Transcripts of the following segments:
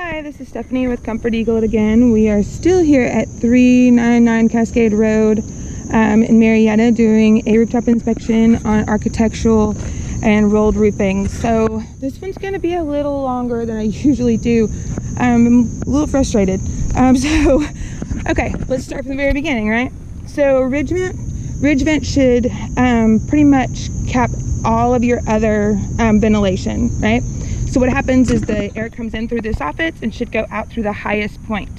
Hi, this is Stephanie with Comfort Eagle again. We are still here at 399 Cascade Road in Marietta doing a rooftop inspection on architectural and rolled roofing. So this one's going to be a little longer than I usually do. I'm a little frustrated. Okay, let's start from the very beginning, right? So ridge vent should pretty much cap all of your other ventilation, right? So what happens is the air comes in through the soffits and should go out through the highest point.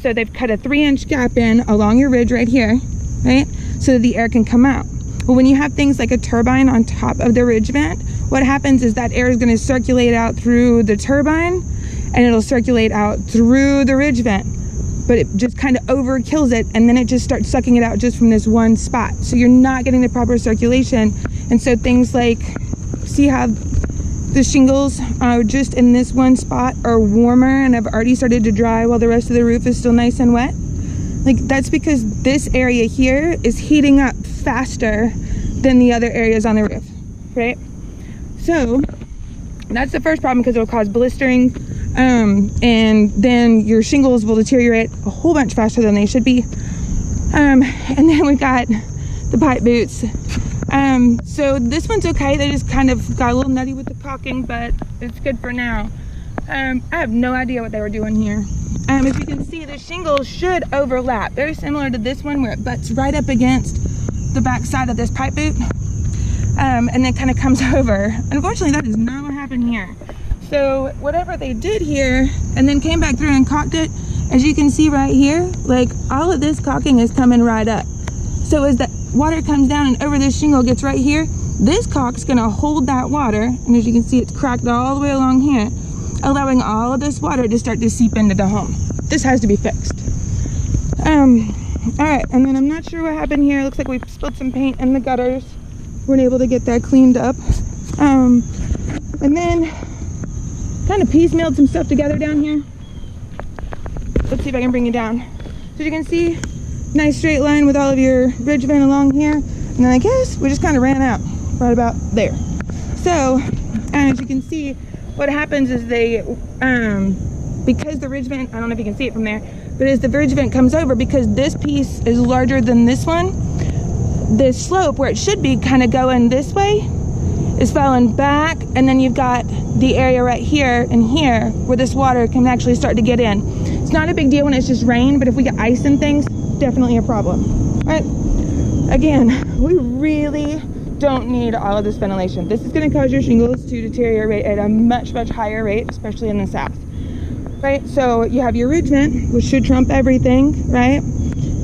So they've cut a 3-inch gap in along your ridge right here, right? So that the air can come out. Well, when you have things like a turbine on top of the ridge vent, what happens is that air is going to circulate out through the turbine and it'll circulate out through the ridge vent. But it just kind of overkills it, and then it just starts sucking it out just from this one spot. So you're not getting the proper circulation. And so things like, see how the shingles are just in this one spot are warmer and have already started to dry while the rest of the roof is still nice and wet? Like, that's because this area here is heating up faster than the other areas on the roof, right? So that's the first problem, because it'll cause blistering, and then your shingles will deteriorate a whole bunch faster than they should be. And then we've got the pipe boots. So this one's okay. They just kind of got a little nutty with the caulking, but it's good for now. I have no idea what they were doing here. As you can see, the shingles should overlap, very similar to this one where it butts right up against the back side of this pipe boot, and then kind of comes over. Unfortunately, that is not what happened here. So whatever they did here and then came back through and caulked it, as you can see right here, like all of this caulking is coming right up. So as the water comes down and over this shingle gets right here, this caulk's gonna hold that water, and as you can see, it's cracked all the way along here, allowing all of this water to start to seep into the home. This has to be fixed. All right, and then I'm not sure what happened here. It looks like we spilled some paint in the gutters. Weren't able to get that cleaned up. And then kind of piecemealed some stuff together down here. Let's see if I can bring it down. So you can see, nice straight line with all of your ridge vent along here. And then I guess we just kind of ran out right about there. So, as you can see, what happens is they, because the ridge vent, I don't know if you can see it from there, but as the ridge vent comes over, because this piece is larger than this one, the slope where it should be kind of going this way is falling back, and then you've got the area right here and here where this water can actually start to get in. It's not a big deal when it's just rain, but if we get ice and things, definitely a problem. Right? Again, we really don't need all of this ventilation. This is going to cause your shingles to deteriorate at a much higher rate, especially in the south. Right? So you have your ridge vent, which should trump everything, right?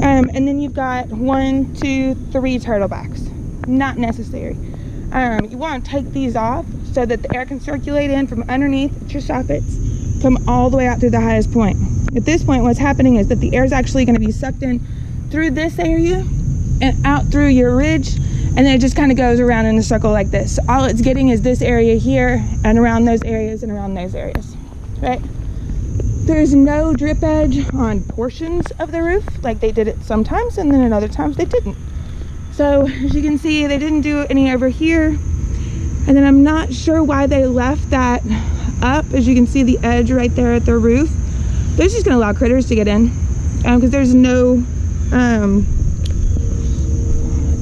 And then you've got 1, 2, 3 turtlebacks. Not necessary. You want to take these off so that the air can circulate in from underneath your soffits, come all the way out through the highest point. At this point, what's happening is that the air is actually going to be sucked in through this area and out through your ridge, and then it just kind of goes around in a circle like this. So all it's getting is this area here and around those areas and around those areas, right? There's no drip edge on portions of the roof, like they did it sometimes, and then at other times they didn't. So as you can see, they didn't do any over here. And then I'm not sure why they left that up. As you can see, the edge right there at the roof, they're just gonna allow critters to get in, because there's no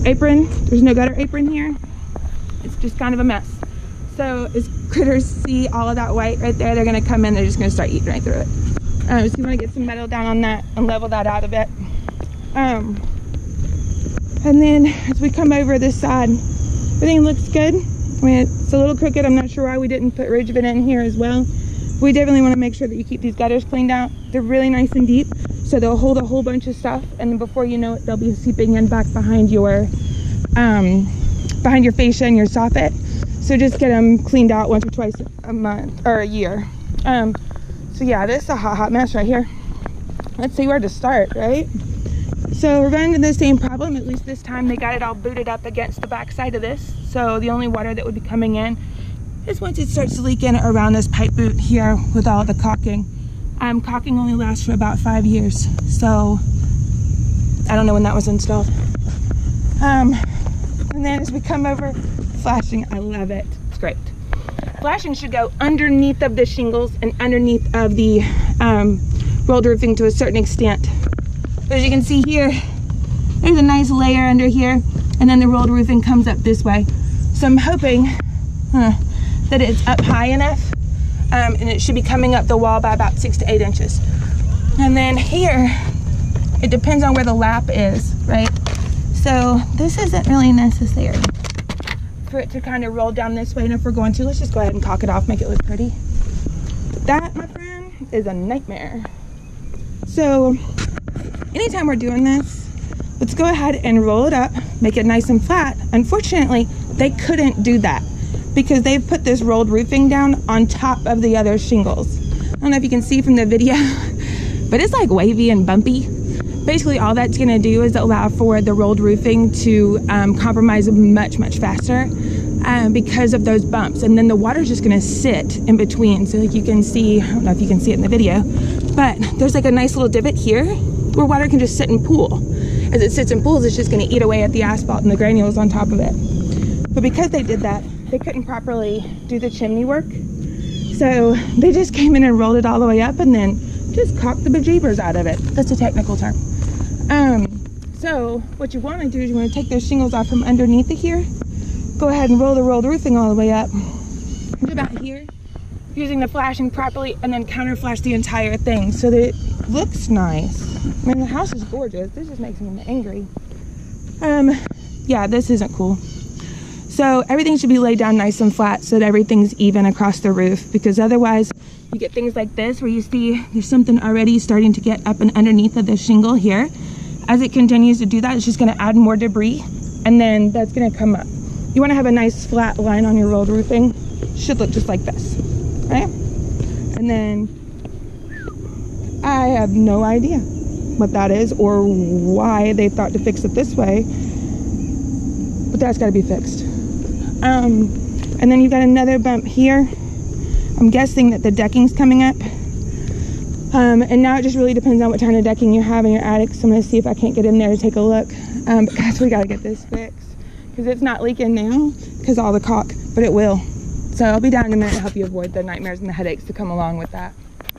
apron, there's no gutter apron here. It's just kind of a mess. So as critters see all of that white right there, they're gonna come in, they're just gonna start eating right through it. So you wanna get some metal down on that and level that out a bit. And then as we come over this side, everything looks good. I mean, it's a little crooked. I'm not sure why we didn't put ridge vent in here as well. We definitely want to make sure that you keep these gutters cleaned out. They're really nice and deep, so they'll hold a whole bunch of stuff, and then before you know it, they'll be seeping in back behind your fascia and your soffit. So just get them cleaned out once or twice a month or a year. So yeah, this is a hot mess right here. Let's see where to start, right? So we're running into the same problem. At least this time they got it all booted up against the back side of this. So the only water that would be coming in is once it starts to leak in around this pipe boot here with all the caulking. Caulking only lasts for about 5 years. So I don't know when that was installed. And then as we come over, flashing, I love it. It's great. flashing should go underneath of the shingles and underneath of the rolled roofing to a certain extent. But as you can see here, there's a nice layer under here, and then the rolled roofing comes up this way. So I'm hoping that it's up high enough, and it should be coming up the wall by about 6 to 8 inches. And then here, it depends on where the lap is, right? So this isn't really necessary for it to kind of roll down this way. And if we're going to, let's just go ahead and caulk it off, make it look pretty. That, my friend, is a nightmare. So anytime we're doing this, let's go ahead and roll it up, make it nice and flat. Unfortunately, they couldn't do that because they've put this rolled roofing down on top of the other shingles. I don't know if you can see from the video, but it's like wavy and bumpy. Basically, all that's gonna do is allow for the rolled roofing to compromise much, much faster because of those bumps. And then the water's just gonna sit in between. So like you can see, I don't know if you can see it in the video, but there's like a nice little divot here where water can just sit and pool. As it sits and pools, it's just gonna eat away at the asphalt and the granules on top of it. But because they did that, they couldn't properly do the chimney work. So they just came in and rolled it all the way up and then just caulked the bejeebers out of it. That's a technical term. So what you want to do is you want to take those shingles off from underneath it here. Go ahead and roll the rolled roofing all the way up to about here, using the flashing properly, and then counter flash the entire thing so that it looks nice. I mean, the house is gorgeous. This just makes me angry. Yeah, this isn't cool. So everything should be laid down nice and flat so that everything's even across the roof, because otherwise you get things like this where you see there's something already starting to get up and underneath of the shingle here. As it continues to do that, it's just going to add more debris, and then that's going to come up. You want to have a nice flat line on your rolled roofing. Should look just like this, right? And then I have no idea what that is or why they thought to fix it this way, but that's got to be fixed. And then you've got another bump here. I'm guessing that the decking's coming up. And now it just really depends on what kind of decking you have in your attic. So I'm going to see if I can't get in there to take a look. But guys, we got to get this fixed because it's not leaking now because all the caulk, but it will. So I'll be down in a minute to help you avoid the nightmares and the headaches to come along with that.